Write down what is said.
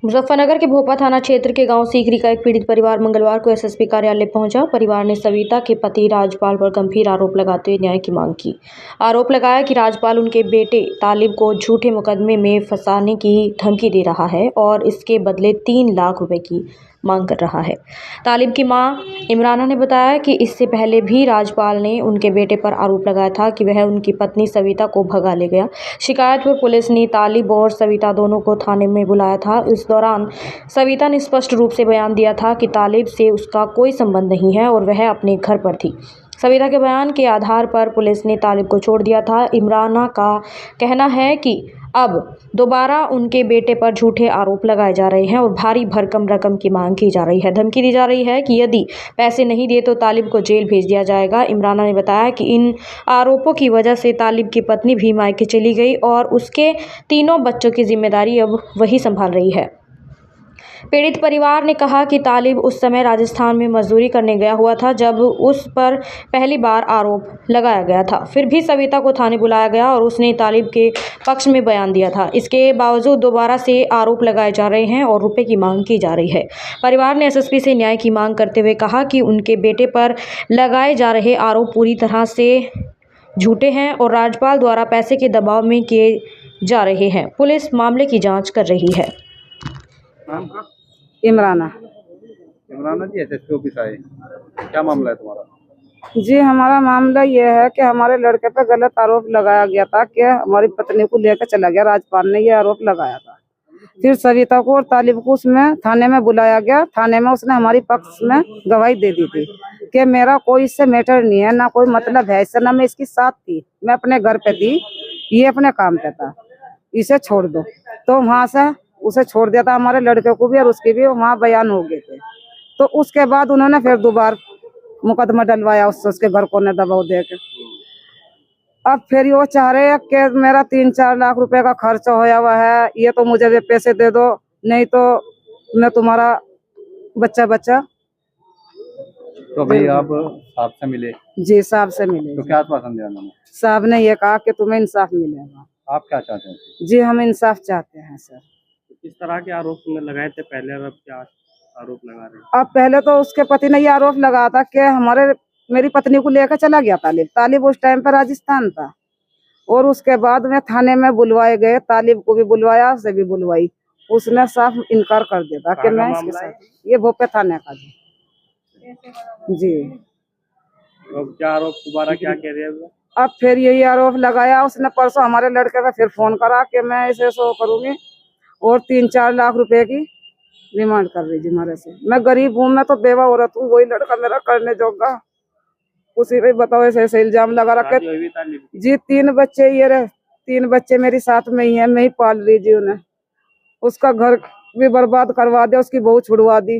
मुजफ्फरनगर के भोपा थाना क्षेत्र के गांव सीकरी का एक पीड़ित परिवार मंगलवार को एसएसपी कार्यालय पहुंचा। परिवार ने सविता के पति राजपाल पर गंभीर आरोप लगाते हुए न्याय की मांग की। आरोप लगाया कि राजपाल उनके बेटे तालिब को झूठे मुकदमे में फंसाने की धमकी दे रहा है और इसके बदले 3 लाख रुपए की मांग कर रहा है। तालिब की मां इमराना ने बताया कि इससे पहले भी राजपाल ने उनके बेटे पर आरोप लगाया था कि वह उनकी पत्नी सविता को भगा ले गया। शिकायत पर पुलिस ने तालिब और सविता दोनों को थाने में बुलाया था। इस दौरान सविता ने स्पष्ट रूप से बयान दिया था कि तालिब से उसका कोई संबंध नहीं है और वह अपने घर पर थी। सविता के बयान के आधार पर पुलिस ने तालिब को छोड़ दिया था। इमराना का कहना है कि अब दोबारा उनके बेटे पर झूठे आरोप लगाए जा रहे हैं और भारी भरकम रकम की मांग की जा रही है। धमकी दी जा रही है कि यदि पैसे नहीं दिए तो तालिब को जेल भेज दिया जाएगा। इमराना ने बताया कि इन आरोपों की वजह से तालिब की पत्नी भी मायके चली गई और उसके 3 बच्चों की जिम्मेदारी अब वही संभाल रही है। पीड़ित परिवार ने कहा कि तालिब उस समय राजस्थान में मजदूरी करने गया हुआ था जब उस पर पहली बार आरोप लगाया गया था। फिर भी सविता को थाने बुलाया गया और उसने तालिब के पक्ष में बयान दिया था। इसके बावजूद दोबारा से आरोप लगाए जा रहे हैं और रुपए की मांग की जा रही है। परिवार ने एसएसपी से न्याय की मांग करते हुए कहा कि उनके बेटे पर लगाए जा रहे आरोप पूरी तरह से झूठे हैं और राजपाल द्वारा पैसे के दबाव में किए जा रहे हैं। पुलिस मामले की जाँच कर रही है। इमराना जी, एसएसपी ऑफिस आए, क्या मामला है तुम्हारा? जी, हमारा मामला ये है कि हमारे लड़के पे गलत आरोप लगाया गया था कि हमारी पत्नी को लेकर चला गया। राजपाल ने ये आरोप लगाया था। फिर सविता को और तालिब को उसमें थाने में बुलाया गया। थाने में उसने हमारी पक्ष में गवाही दे दी थी कि मेरा कोई इससे मैटर नहीं है, ना कोई मतलब है इससे, ना मैं इसकी साथ थी, मैं अपने घर पे थी, ये अपने काम पे था, इसे छोड़ दो। तो वहां से उसे छोड़ दिया था। हमारे लड़के को भी और उसके भी वहाँ बयान हो गए थे। तो उसके बाद उन्होंने फिर दोबारा मुकदमा डलवाया उसके घर को ने दबाव दे के। अब फिर वो चाह रहे हैं कि मेरा 3-4 लाख रुपए का खर्च होया हुआ है, ये तो मुझे भी पैसे दे दो, नहीं तो मैं तुम्हारा बच्चा। तो भाई आप साहब से मिले? जी, साहब से मिले। तो क्या आश्वासन दिया उन्होंने? साहब ने ये कहा कि तुम्हें इंसाफ मिलेगा। आप क्या चाहते हैं? जी, हम इंसाफ चाहते हैं सर। किस तरह के आरोप तुमने लगाए थे पहले और अब क्या आरोप लगा रहे हैं? अब पहले तो उसके पति ने ये आरोप लगाया था कि मेरी पत्नी को लेकर चला गया तालिब उस टाइम पर राजस्थान था। और उसके बाद में थाने में बुलवाए गए, तालिब को भी बुलवाया, उसे भी बुलवाई। उसने साफ इनकार कर दिया था कि मैं इसके साथ। ये भोपे थाने का जी। अब क्या आरोप दोबारा क्या कह रहे हैं? अब फिर यही आरोप लगाया उसने। परसों हमारे लड़के का फिर फोन करा कि मैं इसे सो करूंगी और 3-4 लाख रुपए की डिमांड कर रही जी हमारे से। मैं गरीब हूँ, मैं तो बेवा औरत हूँ, वही लड़का मेरा करने जोगा, उसी पे बताओ ऐसे इल्जाम लगा रखे। जी, 3 बच्चे, ये रहे 3 बच्चे मेरी साथ में ही है, मैं ही पाल रही जी उन्हें। उसका घर भी बर्बाद करवा दिया, उसकी बहू छुड़वा दी।